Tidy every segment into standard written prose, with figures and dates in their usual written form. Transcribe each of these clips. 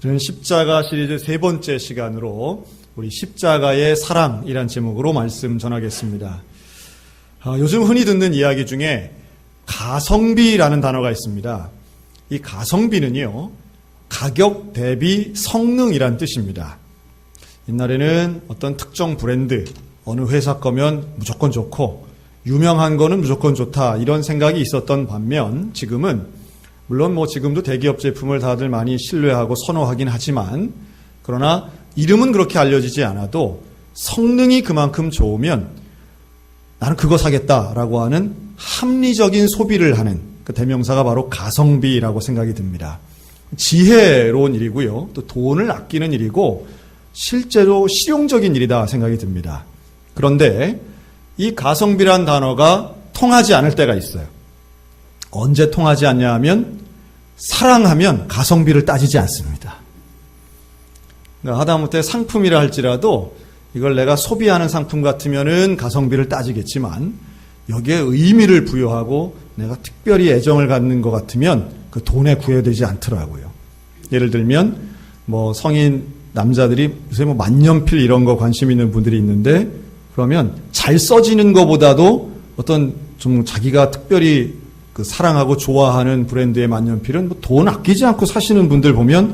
저는 십자가 시리즈 세 번째 시간으로 우리 십자가의 사랑이란 제목으로 말씀 전하겠습니다. 요즘 흔히 듣는 이야기 중에 가성비라는 단어가 있습니다. 이 가성비는요, 가격 대비 성능이란 뜻입니다. 옛날에는 어떤 특정 브랜드, 어느 회사 거면 무조건 좋고 유명한 거는 무조건 좋다, 이런 생각이 있었던 반면 지금은 물론 지금도 대기업 제품을 다들 많이 신뢰하고 선호하긴 하지만, 그러나 이름은 그렇게 알려지지 않아도 성능이 그만큼 좋으면 나는 그거 사겠다라고 하는 합리적인 소비를 하는 그 대명사가 바로 가성비라고 생각이 듭니다. 지혜로운 일이고요, 또 돈을 아끼는 일이고 실제로 실용적인 일이다 생각이 듭니다. 그런데 이 가성비란 단어가 통하지 않을 때가 있어요. 언제 통하지 않냐 하면 사랑하면 가성비를 따지지 않습니다. 그러니까 하다못해 상품이라 할지라도 이걸 내가 소비하는 상품 같으면은 가성비를 따지겠지만, 여기에 의미를 부여하고 내가 특별히 애정을 갖는 것 같으면 그 돈에 구애되지 않더라고요. 예를 들면 성인 남자들이 요새 만년필 이런 거 관심 있는 분들이 있는데, 그러면 잘 써지는 것보다도 어떤 좀 자기가 특별히 사랑하고 좋아하는 브랜드의 만년필은 돈 아끼지 않고 사시는 분들 보면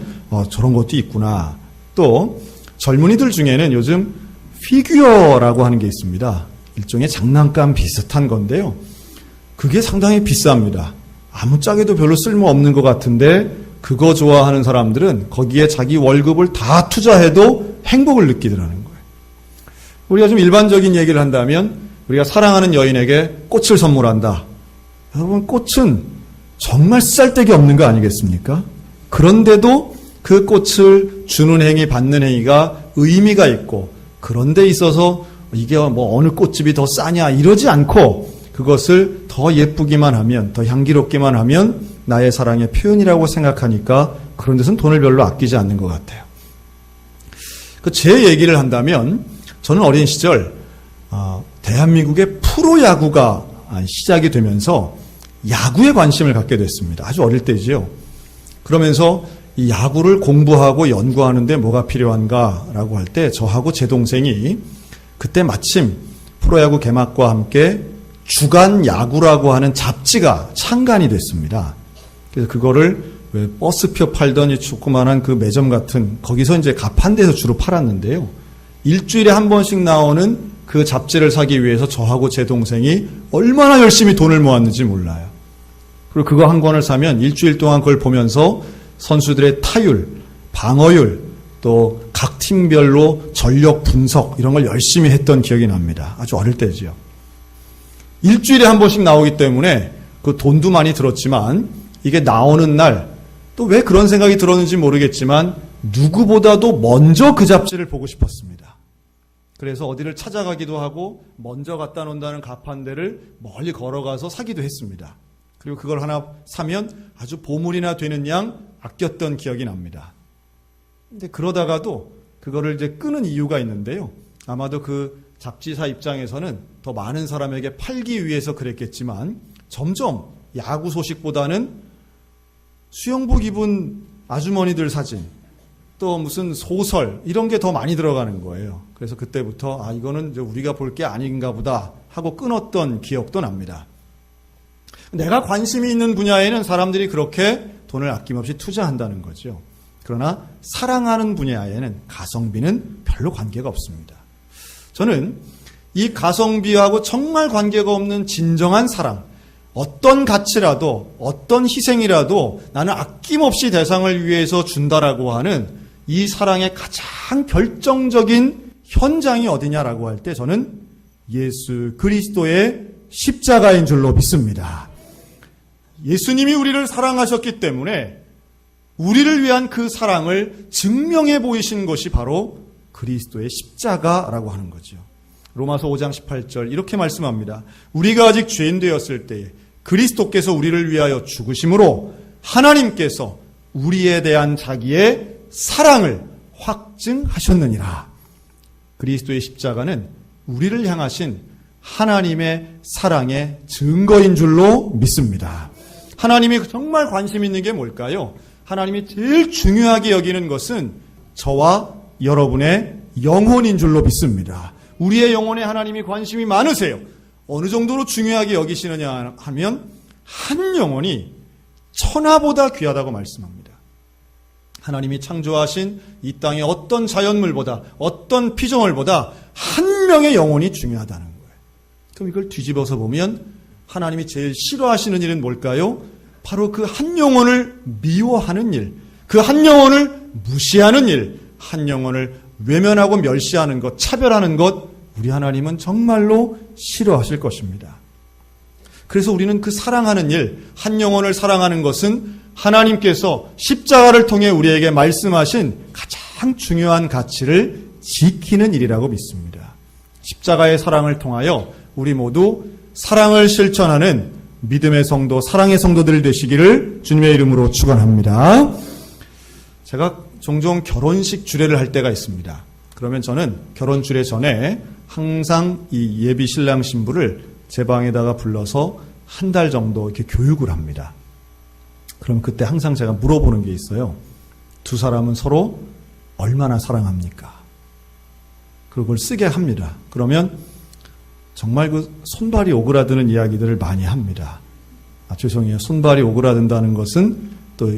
저런 것도 있구나. 또 젊은이들 중에는 요즘 피규어라고 하는 게 있습니다. 일종의 장난감 비슷한 건데요, 그게 상당히 비쌉니다. 아무짝에도 별로 쓸모없는 것 같은데 그거 좋아하는 사람들은 거기에 자기 월급을 다 투자해도 행복을 느끼더라는 거예요. 우리가 좀 일반적인 얘기를 한다면, 우리가 사랑하는 여인에게 꽃을 선물한다. 여러분, 꽃은 정말 쓰잘데기 없는 거 아니겠습니까? 그런데도 그 꽃을 주는 행위, 받는 행위가 의미가 있고, 그런 데 있어서 이게 어느 꽃집이 더 싸냐 이러지 않고 그것을 더 예쁘기만 하면, 더 향기롭기만 하면 나의 사랑의 표현이라고 생각하니까 그런 데서는 돈을 별로 아끼지 않는 것 같아요. 제 얘기를 한다면, 저는 어린 시절 대한민국의 프로야구가 시작이 되면서 야구에 관심을 갖게 됐습니다. 아주 어릴 때지요. 그러면서 이 야구를 공부하고 연구하는데 뭐가 필요한가라고 할 때 저하고 제 동생이 그때 마침 프로야구 개막과 함께 주간 야구라고 하는 잡지가 창간이 됐습니다. 그래서 그거를 버스표 팔던 이 조그만한 그 매점 같은 거기서 이제 가판대에서 주로 팔았는데요, 일주일에 한 번씩 나오는 그 잡지를 사기 위해서 저하고 제 동생이 얼마나 열심히 돈을 모았는지 몰라요. 그리고 그거 한 권을 사면 일주일 동안 그걸 보면서 선수들의 타율, 방어율, 또 각 팀별로 전력 분석 이런 걸 열심히 했던 기억이 납니다. 아주 어릴 때지요. 일주일에 한 번씩 나오기 때문에 그 돈도 많이 들었지만, 이게 나오는 날 또 왜 그런 생각이 들었는지 모르겠지만 누구보다도 먼저 그 잡지를 보고 싶었습니다. 그래서 어디를 찾아가기도 하고 먼저 갖다 놓는다는 가판대를 멀리 걸어가서 사기도 했습니다. 그리고 그걸 하나 사면 아주 보물이나 되는 양 아꼈던 기억이 납니다. 근데 그러다가도 그거를 이제 끄는 이유가 있는데요, 아마도 그 잡지사 입장에서는 더 많은 사람에게 팔기 위해서 그랬겠지만, 점점 야구 소식보다는 수영복 입은 아주머니들 사진, 또 무슨 소설 이런 게 더 많이 들어가는 거예요. 그래서 그때부터 이거는 이제 우리가 볼 게 아닌가 보다 하고 끊었던 기억도 납니다. 내가 관심이 있는 분야에는 사람들이 그렇게 돈을 아낌없이 투자한다는 거죠. 그러나 사랑하는 분야에는 가성비는 별로 관계가 없습니다. 저는 이 가성비하고 정말 관계가 없는 진정한 사랑, 어떤 가치라도 어떤 희생이라도 나는 아낌없이 대상을 위해서 준다라고 하는 이 사랑의 가장 결정적인 현장이 어디냐라고 할 때 저는 예수 그리스도의 십자가인 줄로 믿습니다. 예수님이 우리를 사랑하셨기 때문에 우리를 위한 그 사랑을 증명해 보이신 것이 바로 그리스도의 십자가라고 하는 거죠. 로마서 5장 18절 이렇게 말씀합니다. 우리가 아직 죄인 되었을 때에 그리스도께서 우리를 위하여 죽으심으로 하나님께서 우리에 대한 자기의 사랑을 확증하셨느니라. 그리스도의 십자가는 우리를 향하신 하나님의 사랑의 증거인 줄로 믿습니다. 하나님이 정말 관심 있는 게 뭘까요? 하나님이 제일 중요하게 여기는 것은 저와 여러분의 영혼인 줄로 믿습니다. 우리의 영혼에 하나님이 관심이 많으세요. 어느 정도로 중요하게 여기시느냐 하면 한 영혼이 천하보다 귀하다고 말씀합니다. 하나님이 창조하신 이 땅의 어떤 자연물보다 어떤 피조물보다 한 명의 영혼이 중요하다는 거예요. 그럼 이걸 뒤집어서 보면 하나님이 제일 싫어하시는 일은 뭘까요? 바로 그 한 영혼을 미워하는 일, 그 한 영혼을 무시하는 일, 한 영혼을 외면하고 멸시하는 것, 차별하는 것, 우리 하나님은 정말로 싫어하실 것입니다. 그래서 우리는 그 사랑하는 일, 한 영혼을 사랑하는 것은 하나님께서 십자가를 통해 우리에게 말씀하신 가장 중요한 가치를 지키는 일이라고 믿습니다. 십자가의 사랑을 통하여 우리 모두 사랑을 실천하는 믿음의 성도, 사랑의 성도들 되시기를 주님의 이름으로 축원합니다. 제가 종종 결혼식 주례를 할 때가 있습니다. 그러면 저는 결혼 주례 전에 항상 이 예비 신랑 신부를 제 방에다가 불러서 한 달 정도 이렇게 교육을 합니다. 그럼 그때 항상 제가 물어보는 게 있어요. 두 사람은 서로 얼마나 사랑합니까? 그걸 쓰게 합니다. 그러면 정말 그 손발이 오그라드는 이야기들을 많이 합니다. 죄송해요. 손발이 오그라든다는 것은 또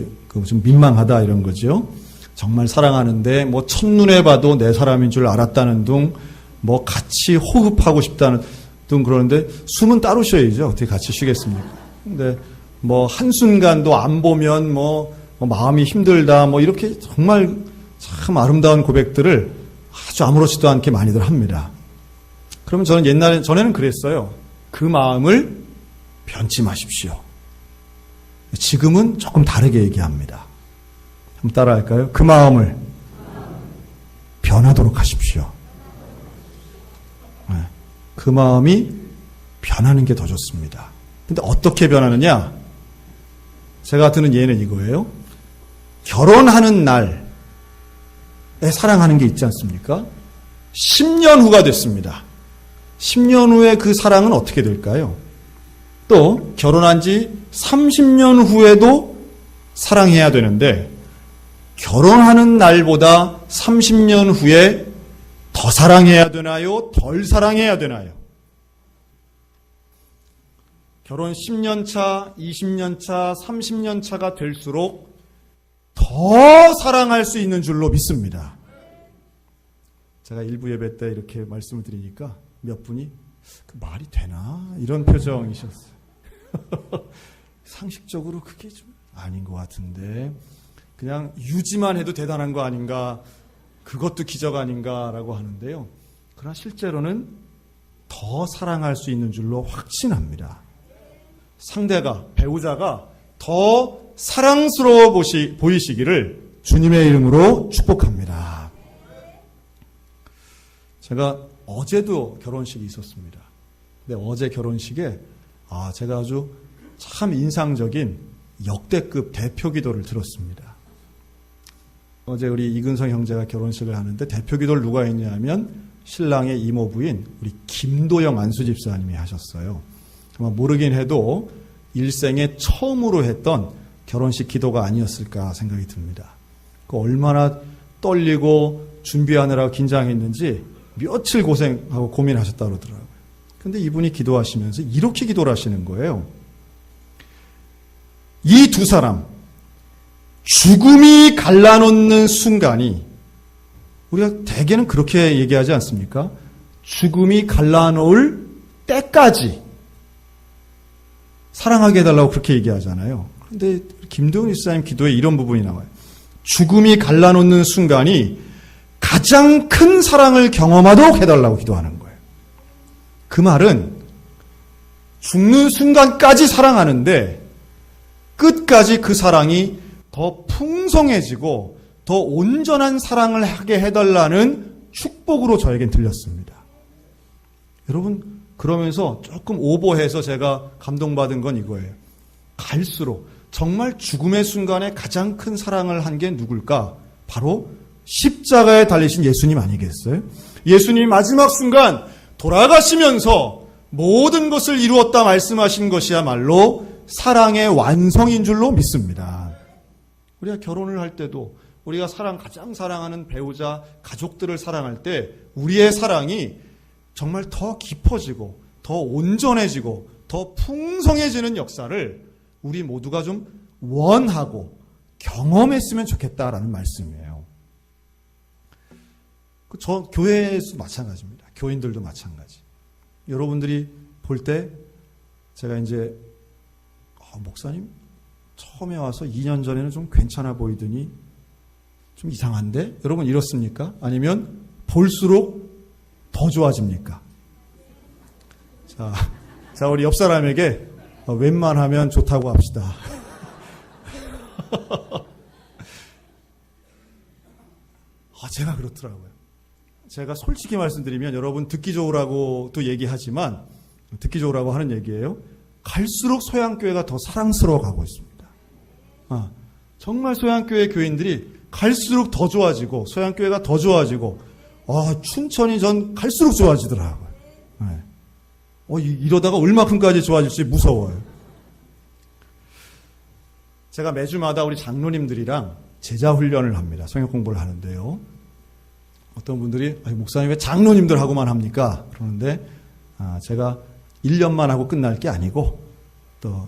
좀 민망하다 이런 거죠. 정말 사랑하는데 뭐 첫눈에 봐도 내 사람인 줄 알았다는 둥, 뭐 같이 호흡하고 싶다는 둥 그러는데 숨은 따로 쉬어야죠. 어떻게 같이 쉬겠습니까? 근데 뭐 한순간도 안 보면 뭐 마음이 힘들다 뭐 이렇게 정말 참 아름다운 고백들을 아주 아무렇지도 않게 많이들 합니다. 그러면 저는 전에는 그랬어요. 그 마음을 변치 마십시오. 지금은 조금 다르게 얘기합니다. 한번 따라할까요? 그 마음을 변하도록 하십시오. 그 마음이 변하는 게 더 좋습니다. 근데 어떻게 변하느냐? 제가 드는 예는 이거예요. 결혼하는 날에 사랑하는 게 있지 않습니까? 10년 후가 됐습니다. 10년 후에 그 사랑은 어떻게 될까요? 또 결혼한 지 30년 후에도 사랑해야 되는데 결혼하는 날보다 30년 후에 더 사랑해야 되나요? 덜 사랑해야 되나요? 결혼 10년 차, 20년 차, 30년 차가 될수록 더 사랑할 수 있는 줄로 믿습니다. 제가 일부 예배 때 이렇게 말씀을 드리니까 몇 분이 그 말이 되나? 이런 표정이셨어요. 상식적으로 그게 좀 아닌 것 같은데 그냥 유지만 해도 대단한 거 아닌가? 그것도 기적 아닌가라고 하는데요. 그러나 실제로는 더 사랑할 수 있는 줄로 확신합니다. 상대가, 배우자가 더 사랑스러워 보이시기를 주님의 이름으로 축복합니다. 제가 어제도 결혼식이 있었습니다. 근데 어제 결혼식에 제가 아주 참 인상적인 역대급 대표 기도를 들었습니다. 어제 우리 이근성 형제가 결혼식을 하는데 대표 기도를 누가 했냐면 신랑의 이모부인 우리 김도영 안수 집사님이 하셨어요. 아마 모르긴 해도 일생에 처음으로 했던 결혼식 기도가 아니었을까 생각이 듭니다. 그 얼마나 떨리고 준비하느라고 긴장했는지 며칠 고생하고 고민하셨다고 그러더라고요. 근데 이분이 기도하시면서 이렇게 기도를 하시는 거예요. 이 두 사람 죽음이 갈라놓는 순간이 우리가 대개는 그렇게 얘기하지 않습니까? 죽음이 갈라놓을 때까지 사랑하게 해달라고 그렇게 얘기하잖아요. 그런데 김도훈 집사님 기도에 이런 부분이 나와요. 죽음이 갈라놓는 순간이 가장 큰 사랑을 경험하도록 해달라고 기도하는 거예요. 그 말은 죽는 순간까지 사랑하는데 끝까지 그 사랑이 더 풍성해지고 더 온전한 사랑을 하게 해달라는 축복으로 저에겐 들렸습니다. 여러분 그러면서 조금 오버해서 제가 감동받은 건 이거예요. 갈수록 정말 죽음의 순간에 가장 큰 사랑을 한 게 누굴까? 바로 십자가에 달리신 예수님 아니겠어요? 예수님이 마지막 순간 돌아가시면서 모든 것을 이루었다 말씀하신 것이야말로 사랑의 완성인 줄로 믿습니다. 우리가 결혼을 할 때도 우리가 가장 사랑하는 배우자, 가족들을 사랑할 때 우리의 사랑이 정말 더 깊어지고 더 온전해지고 더 풍성해지는 역사를 우리 모두가 좀 원하고 경험했으면 좋겠다라는 말씀이에요. 교회에서도 마찬가지입니다. 교인들도 마찬가지. 여러분들이 볼 때 제가 이제 목사님 처음에 와서 2년 전에는 좀 괜찮아 보이더니 좀 이상한데? 여러분 이렇습니까? 아니면 볼수록 더 좋아집니까? 자 우리 옆 사람에게 웬만하면 좋다고 합시다. 제가 그렇더라고요. 제가 솔직히 말씀드리면 여러분 듣기 좋으라고도 얘기하지만 듣기 좋으라고 하는 얘기예요. 갈수록 소양교회가 더 사랑스러워 가고 있습니다. 정말 소양교회 교인들이 갈수록 더 좋아지고 소양교회가 더 좋아지고 춘천이 전 갈수록 좋아지더라고요. 이러다가 얼마큼까지 좋아질지 무서워요. 제가 매주마다 우리 장로님들이랑 제자 훈련을 합니다. 성역 공부를 하는데요. 어떤 분들이 목사님 왜 장로님들하고만 합니까? 그러는데 제가 1년만 하고 끝날 게 아니고 또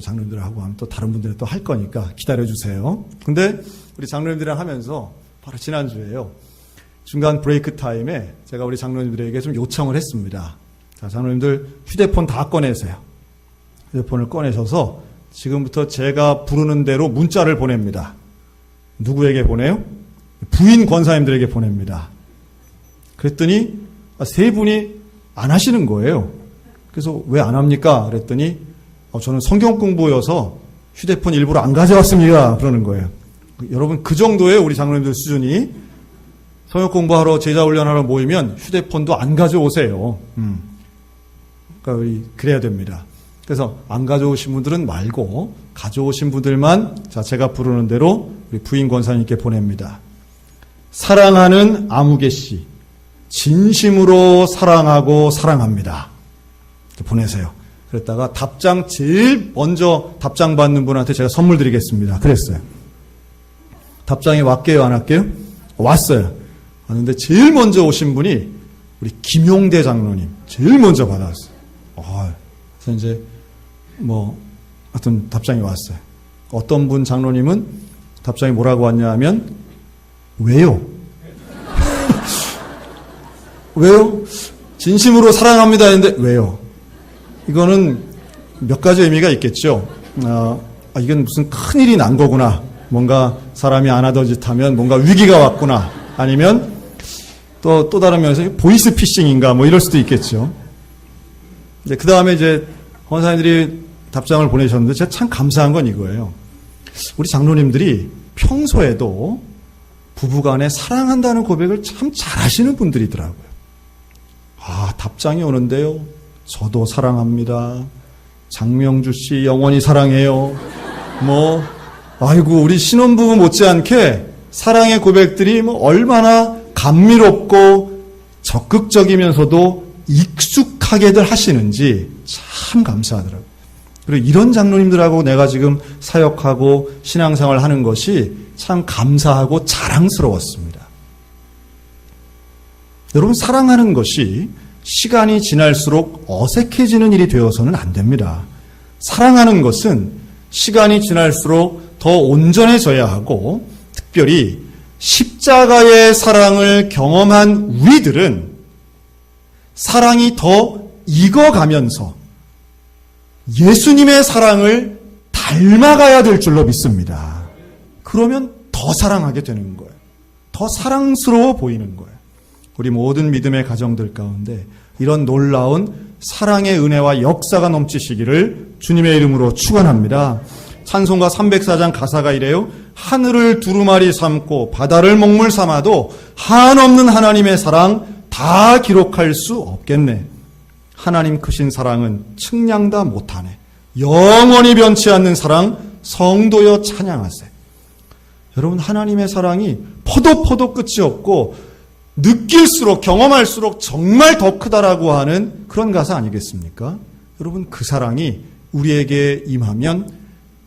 장로님들하고 하면 또 다른 분들은 또 할 거니까 기다려주세요. 근데 우리 장로님들이랑 하면서 바로 지난주에요. 중간 브레이크 타임에 제가 우리 장로님들에게 좀 요청을 했습니다. 자, 장로님들 휴대폰 다 꺼내세요. 휴대폰을 꺼내셔서 지금부터 제가 부르는 대로 문자를 보냅니다. 누구에게 보내요? 부인 권사님들에게 보냅니다. 그랬더니 세 분이 안 하시는 거예요. 그래서 왜 안 합니까? 그랬더니 저는 성경 공부여서 휴대폰 일부러 안 가져왔습니다. 그러는 거예요. 여러분 그 정도의 우리 장로님들 수준이 성경 공부하러 제자 훈련하러 모이면 휴대폰도 안 가져오세요. 그러니까 그래야 됩니다. 그래서 안 가져오신 분들은 말고 가져오신 분들만 제가 부르는 대로 우리 부인 권사님께 보냅니다. 사랑하는 아무개 씨, 진심으로 사랑하고 사랑합니다. 보내세요. 그랬다가 제일 먼저 답장 받는 분한테 제가 선물 드리겠습니다. 그랬어요. 답장이 왔게요, 안 왔게요? 왔어요. 왔는데 제일 먼저 오신 분이 우리 김용대 장로님, 제일 먼저 받았어요. 그래서 이제 하여튼 답장이 왔어요. 어떤 분 장로님은 답장이 뭐라고 왔냐 하면 왜요? 왜요? 진심으로 사랑합니다 했는데 왜요? 이거는 몇 가지 의미가 있겠죠. 이건 무슨 큰일이 난 거구나. 뭔가 사람이 안 하던 짓 하면 뭔가 위기가 왔구나. 아니면 또 다른 면에서 보이스 피싱인가 이럴 수도 있겠죠. 그 다음에 이제 권사님들이 답장을 보내셨는데 제가 참 감사한 건 이거예요. 우리 장로님들이 평소에도 부부간에 사랑한다는 고백을 참 잘하시는 분들이더라고요. 답장이 오는데요. 저도 사랑합니다. 장명주 씨 영원히 사랑해요. 우리 신혼부부 못지않게 사랑의 고백들이 얼마나 감미롭고 적극적이면서도 익숙하게들 하시는지 참 감사하더라고요. 그리고 이런 장로님들하고 내가 지금 사역하고 신앙생활 하는 것이 참 감사하고 자랑스러웠습니다. 여러분, 사랑하는 것이 시간이 지날수록 어색해지는 일이 되어서는 안 됩니다. 사랑하는 것은 시간이 지날수록 더 온전해져야 하고, 특별히 십자가의 사랑을 경험한 우리들은 사랑이 더 익어가면서 예수님의 사랑을 닮아가야 될 줄로 믿습니다. 그러면 더 사랑하게 되는 거예요. 더 사랑스러워 보이는 거예요. 우리 모든 믿음의 가정들 가운데 이런 놀라운 사랑의 은혜와 역사가 넘치시기를 주님의 이름으로 축원합니다. 찬송가 304장 가사가 이래요. 하늘을 두루마리 삼고 바다를 먹물 삼아도 한없는 하나님의 사랑 다 기록할 수 없겠네. 하나님 크신 사랑은 측량 다 못하네. 영원히 변치 않는 사랑 성도여 찬양하세. 여러분, 하나님의 사랑이 포도 끝이 없고 느낄수록, 경험할수록 정말 더 크다라고 하는 그런 가사 아니겠습니까? 여러분, 그 사랑이 우리에게 임하면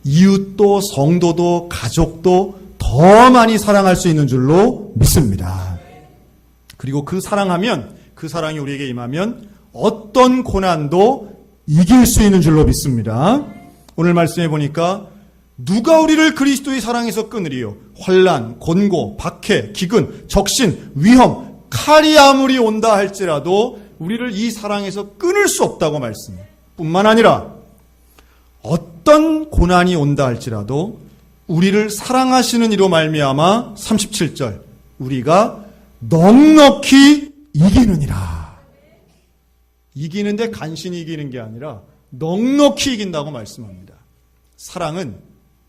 이웃도 성도도 가족도 더 많이 사랑할 수 있는 줄로 믿습니다. 그리고 그 사랑하면, 그 사랑이 우리에게 임하면 어떤 고난도 이길 수 있는 줄로 믿습니다. 오늘 말씀해 보니까 누가 우리를 그리스도의 사랑에서 끊으리요? 환난, 곤고, 박해, 기근, 적신, 위험, 칼이 아무리 온다 할지라도 우리를 이 사랑에서 끊을 수 없다고 말씀해요. 뿐만 아니라 어떤 고난이 온다 할지라도 우리를 사랑하시는 이로 말미암아 37절 우리가 넉넉히 이기느니라. 이기는데 간신히 이기는 게 아니라 넉넉히 이긴다고 말씀합니다. 사랑은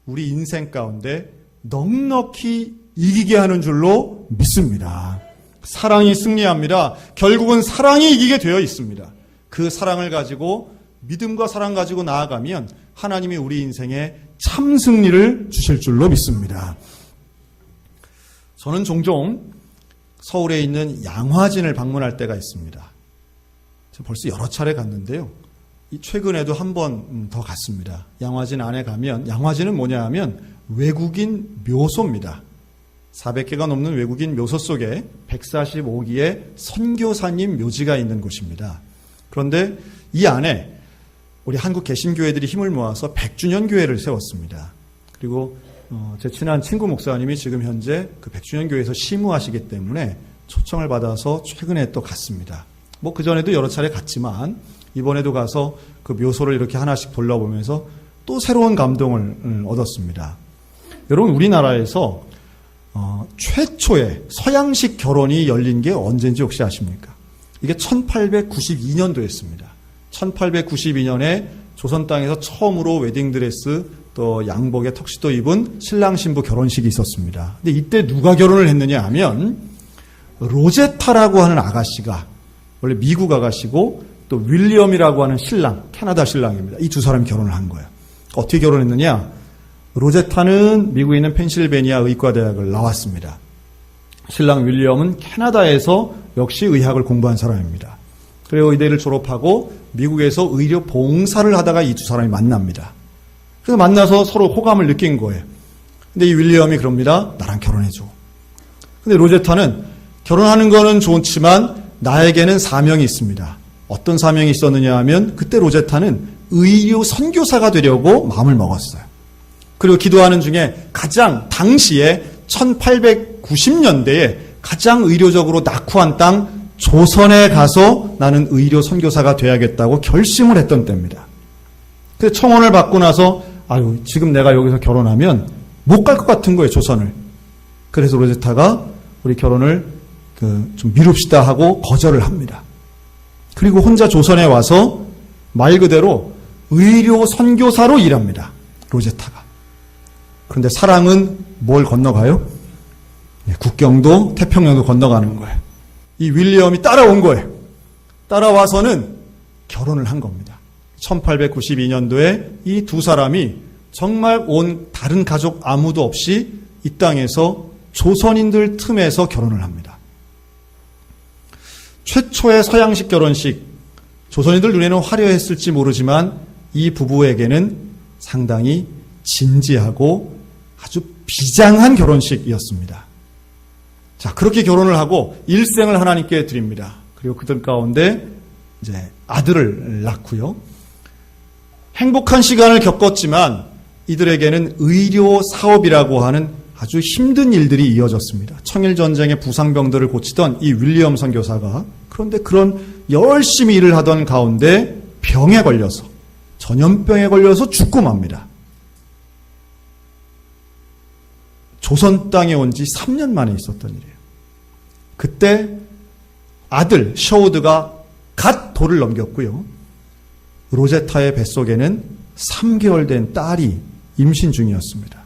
우리 인생 가운데 넉넉히 이기게 하는 줄로 믿습니다. 사랑이 승리합니다. 결국은 사랑이 이기게 되어 있습니다. 그 사랑을 가지고 믿음과 사랑 가지고 나아가면 하나님이 우리 인생에 참 승리를 주실 줄로 믿습니다. 저는 종종 서울에 있는 양화진을 방문할 때가 있습니다. 벌써 여러 차례 갔는데요. 최근에도 한 번 더 갔습니다. 양화진 안에 가면, 양화진은 뭐냐 하면 외국인 묘소입니다. 400개가 넘는 외국인 묘소 속에 145기의 선교사님 묘지가 있는 곳입니다. 그런데 이 안에 우리 한국 개신교회들이 힘을 모아서 100주년 교회를 세웠습니다. 그리고 제 친한 친구 목사님이 지금 현재 그 100주년 교회에서 시무하시기 때문에 초청을 받아서 최근에 또 갔습니다. 뭐 그전에도 여러 차례 갔지만 이번에도 가서 그 묘소를 이렇게 하나씩 돌려보면서 또 새로운 감동을 얻었습니다. 여러분, 우리나라에서 최초의 서양식 결혼이 열린 게 언제인지 혹시 아십니까? 이게 1892년도였습니다. 1892년에 조선 땅에서 처음으로 웨딩드레스 또 양복에 턱시도 입은 신랑 신부 결혼식이 있었습니다. 근데 이때 누가 결혼을 했느냐 하면 로제타라고 하는 아가씨가 원래 미국 아가씨고 또 윌리엄이라고 하는 신랑, 캐나다 신랑입니다. 이 두 사람이 결혼을 한 거예요. 어떻게 결혼했느냐? 로제타는 미국에 있는 펜실베니아 의과대학을 나왔습니다. 신랑 윌리엄은 캐나다에서 역시 의학을 공부한 사람입니다. 그리고 의대를 졸업하고 미국에서 의료 봉사를 하다가 이 두 사람이 만납니다. 그래서 만나서 서로 호감을 느낀 거예요. 근데 이 윌리엄이 그럽니다. 나랑 결혼해줘. 근데 로제타는 결혼하는 거는 좋지만 나에게는 사명이 있습니다. 어떤 사명이 있었느냐 하면 그때 로제타는 의료 선교사가 되려고 마음을 먹었어요. 그리고 기도하는 중에 가장 당시에 1890년대에 가장 의료적으로 낙후한 땅 조선에 가서 나는 의료 선교사가 돼야겠다고 결심을 했던 때입니다. 그래서 청혼을 받고 나서 지금 내가 여기서 결혼하면 못 갈 것 같은 거예요, 조선을. 그래서 로제타가 우리 결혼을 좀 미룹시다 하고 거절을 합니다. 그리고 혼자 조선에 와서 말 그대로 의료 선교사로 일합니다. 로제타가. 그런데 사랑은 뭘 건너가요? 국경도 태평양도 건너가는 거예요. 이 윌리엄이 따라온 거예요. 따라와서는 결혼을 한 겁니다. 1892년도에 이 두 사람이 정말 온 다른 가족 아무도 없이 이 땅에서 조선인들 틈에서 결혼을 합니다. 최초의 서양식 결혼식, 조선인들 눈에는 화려했을지 모르지만 이 부부에게는 상당히 진지하고 아주 비장한 결혼식이었습니다. 자, 그렇게 결혼을 하고 일생을 하나님께 드립니다. 그리고 그들 가운데 이제 아들을 낳고요. 행복한 시간을 겪었지만 이들에게는 의료 사업이라고 하는 아주 힘든 일들이 이어졌습니다. 청일전쟁의 부상병들을 고치던 이 윌리엄 선교사가 그런데 그런 열심히 일을 하던 가운데 병에 걸려서 전염병에 걸려서 죽고 맙니다. 조선 땅에 온 지 3년 만에 있었던 일이에요. 그때 아들 셔우드가 갓 돌을 넘겼고요. 로제타의 뱃속에는 3개월 된 딸이 임신 중이었습니다.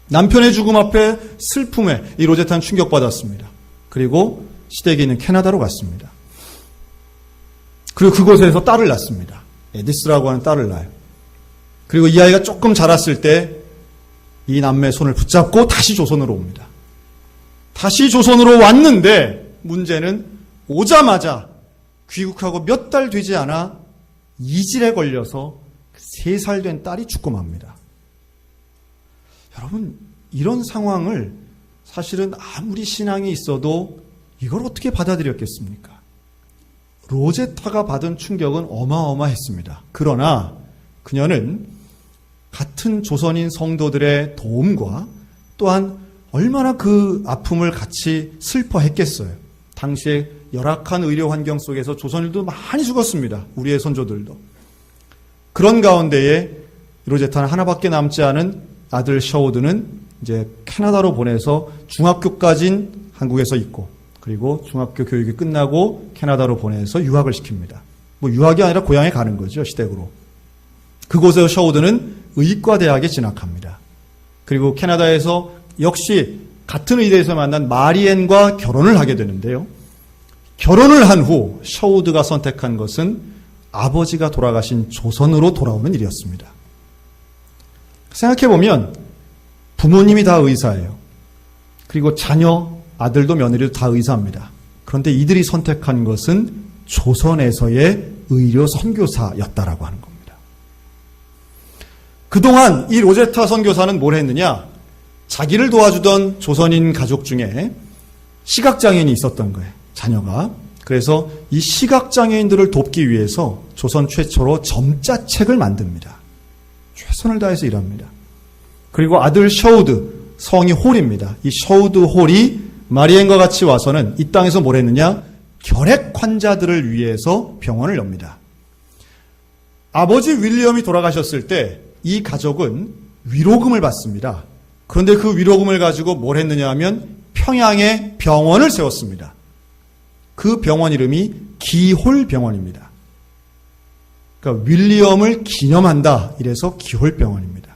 남편의 죽음 앞에 슬픔에 이 로제타는 충격받았습니다. 그리고 시댁에 있는 캐나다로 갔습니다. 그리고 그곳에서 딸을 낳습니다. 에디스라고 하는 딸을 낳아요. 그리고 이 아이가 조금 자랐을 때 이 남매의 손을 붙잡고 다시 조선으로 옵니다. 다시 조선으로 왔는데 문제는 오자마자 귀국하고 몇 달 되지 않아 이질에 걸려서 3살 된 딸이 죽고 맙니다. 여러분, 이런 상황을 사실은 아무리 신앙이 있어도 이걸 어떻게 받아들였겠습니까? 로제타가 받은 충격은 어마어마했습니다. 그러나 그녀는 같은 조선인 성도들의 도움과 또한 얼마나 그 아픔을 같이 슬퍼했겠어요. 당시에 열악한 의료 환경 속에서 조선인들도 많이 죽었습니다. 우리의 선조들도. 그런 가운데에 로제타는 하나밖에 남지 않은 아들 셔우드는 이제 캐나다로 보내서 중학교까지는 한국에서 있고, 그리고 중학교 교육이 끝나고 캐나다로 보내서 유학을 시킵니다. 뭐 유학이 아니라 고향에 가는 거죠, 시댁으로. 그곳에서 셔우드는 의과대학에 진학합니다. 그리고 캐나다에서 역시 같은 의대에서 만난 마리엔과 결혼을 하게 되는데요. 결혼을 한 후 셔우드가 선택한 것은 아버지가 돌아가신 조선으로 돌아오는 일이었습니다. 생각해보면 부모님이 다 의사예요. 그리고 자녀, 아들도 며느리도 다 의사입니다. 그런데 이들이 선택한 것은 조선에서의 의료 선교사였다라고 하는 겁니다. 그동안 이 로제타 선교사는 뭘 했느냐? 자기를 도와주던 조선인 가족 중에 시각장애인이 있었던 거예요. 자녀가. 그래서 이 시각장애인들을 돕기 위해서 조선 최초로 점자책을 만듭니다. 최선을 다해서 일합니다. 그리고 아들 셔우드, 성이 홀입니다. 이 셔우드 홀이 마리엔과 같이 와서는 이 땅에서 뭘 했느냐? 결핵 환자들을 위해서 병원을 엽니다. 아버지 윌리엄이 돌아가셨을 때 이 가족은 위로금을 받습니다. 그런데 그 위로금을 가지고 뭘 했느냐 하면 평양에 병원을 세웠습니다. 그 병원 이름이 기홀병원입니다. 그러니까 윌리엄을 기념한다. 이래서 기홀병원입니다.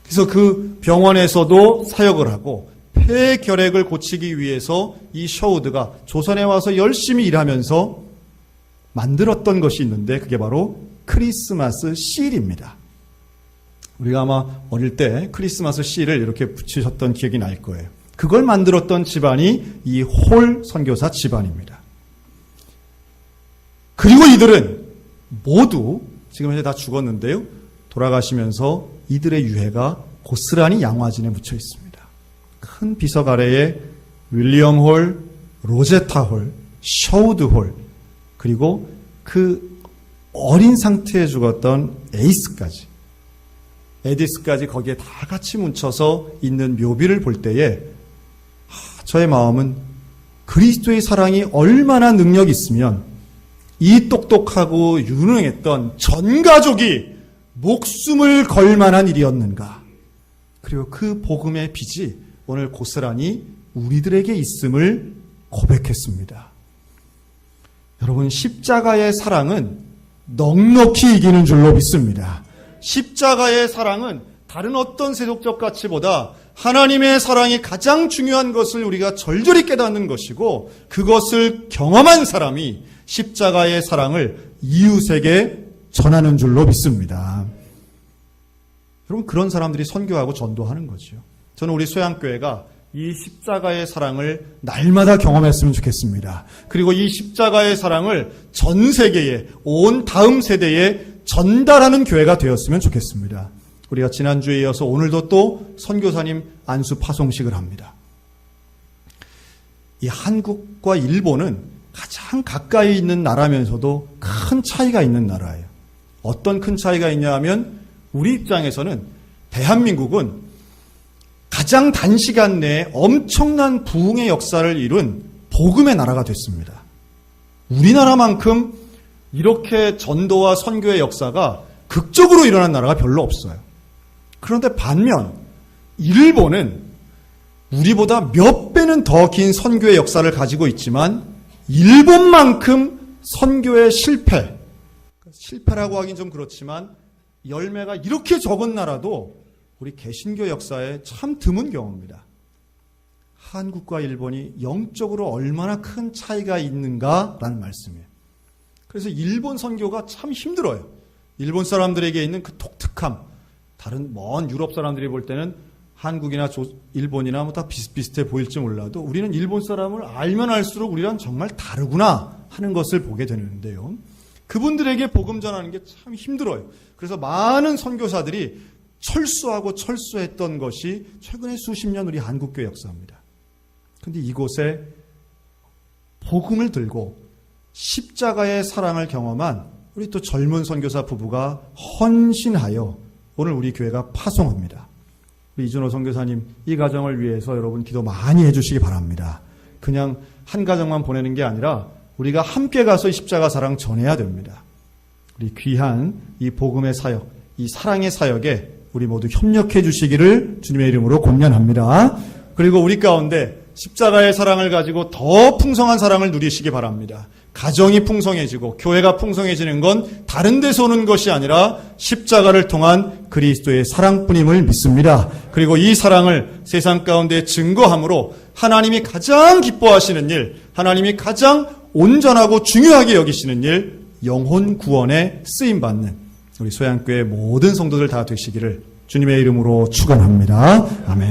그래서 그 병원에서도 사역을 하고 폐결핵을 고치기 위해서 이 셔우드가 조선에 와서 열심히 일하면서 만들었던 것이 있는데 그게 바로 크리스마스 실입니다. 우리가 아마 어릴 때 크리스마스 실을 이렇게 붙이셨던 기억이 날 거예요. 그걸 만들었던 집안이 이 홀 선교사 집안입니다. 그리고 이들은 모두 지금 현재 다 죽었는데요. 돌아가시면서 이들의 유해가 고스란히 양화진에 묻혀 있습니다. 큰 비석 아래에 윌리엄 홀, 로제타 홀, 셔우드 홀, 그리고 그 어린 상태에 죽었던 에디스까지 거기에 다 같이 뭉쳐서 있는 묘비를 볼 때에 저의 마음은 그리스도의 사랑이 얼마나 능력이 있으면 이 똑똑하고 유능했던 전 가족이 목숨을 걸 만한 일이었는가. 그리고 그 복음의 빛이 오늘 고스란히 우리들에게 있음을 고백했습니다. 여러분, 십자가의 사랑은 넉넉히 이기는 줄로 믿습니다. 십자가의 사랑은 다른 어떤 세속적 가치보다 하나님의 사랑이 가장 중요한 것을 우리가 절절히 깨닫는 것이고, 그것을 경험한 사람이 십자가의 사랑을 이웃에게 전하는 줄로 믿습니다. 여러분, 그런 사람들이 선교하고 전도하는 거죠. 저는 우리 소양교회가 이 십자가의 사랑을 날마다 경험했으면 좋겠습니다. 그리고 이 십자가의 사랑을 전 세계에, 온 다음 세대에 전달하는 교회가 되었으면 좋겠습니다. 우리가 지난주에 이어서 오늘도 또 선교사님 안수 파송식을 합니다. 이 한국과 일본은 가장 가까이 있는 나라면서도 큰 차이가 있는 나라예요. 어떤 큰 차이가 있냐 하면 우리 입장에서는 대한민국은 가장 단시간 내에 엄청난 부흥의 역사를 이룬 복음의 나라가 됐습니다. 우리나라만큼 이렇게 전도와 선교의 역사가 극적으로 일어난 나라가 별로 없어요. 그런데 반면 일본은 우리보다 몇 배는 더 긴 선교의 역사를 가지고 있지만 일본만큼 선교의 실패라고 하긴 좀 그렇지만 열매가 이렇게 적은 나라도 우리 개신교 역사에 참 드문 경우입니다. 한국과 일본이 영적으로 얼마나 큰 차이가 있는가라는 말씀이에요. 그래서 일본 선교가 참 힘들어요. 일본 사람들에게 있는 그 독특함, 다른 먼 유럽 사람들이 볼 때는 한국이나 일본이나 뭐 다 비슷비슷해 보일지 몰라도 우리는 일본 사람을 알면 알수록 우리랑 정말 다르구나 하는 것을 보게 되는데요. 그분들에게 복음 전하는 게 참 힘들어요. 그래서 많은 선교사들이 철수했던 것이 최근에 수십 년 우리 한국교회 역사입니다. 그런데 이곳에 복음을 들고 십자가의 사랑을 경험한 우리 또 젊은 선교사 부부가 헌신하여 오늘 우리 교회가 파송합니다. 우리 이준호 선교사님, 이 가정을 위해서 여러분 기도 많이 해주시기 바랍니다. 그냥 한 가정만 보내는 게 아니라 우리가 함께 가서 십자가 사랑 전해야 됩니다. 우리 귀한 이 복음의 사역, 이 사랑의 사역에 우리 모두 협력해 주시기를 주님의 이름으로 권면합니다. 그리고 우리 가운데 십자가의 사랑을 가지고 더 풍성한 사랑을 누리시기 바랍니다. 가정이 풍성해지고 교회가 풍성해지는 건 다른 데서 오는 것이 아니라 십자가를 통한 그리스도의 사랑뿐임을 믿습니다. 그리고 이 사랑을 세상 가운데 증거함으로 하나님이 가장 기뻐하시는 일, 하나님이 가장 온전하고 중요하게 여기시는 일, 영혼 구원에 쓰임받는 우리 소양교회 모든 성도들 다 되시기를 주님의 이름으로 축원합니다. 아멘.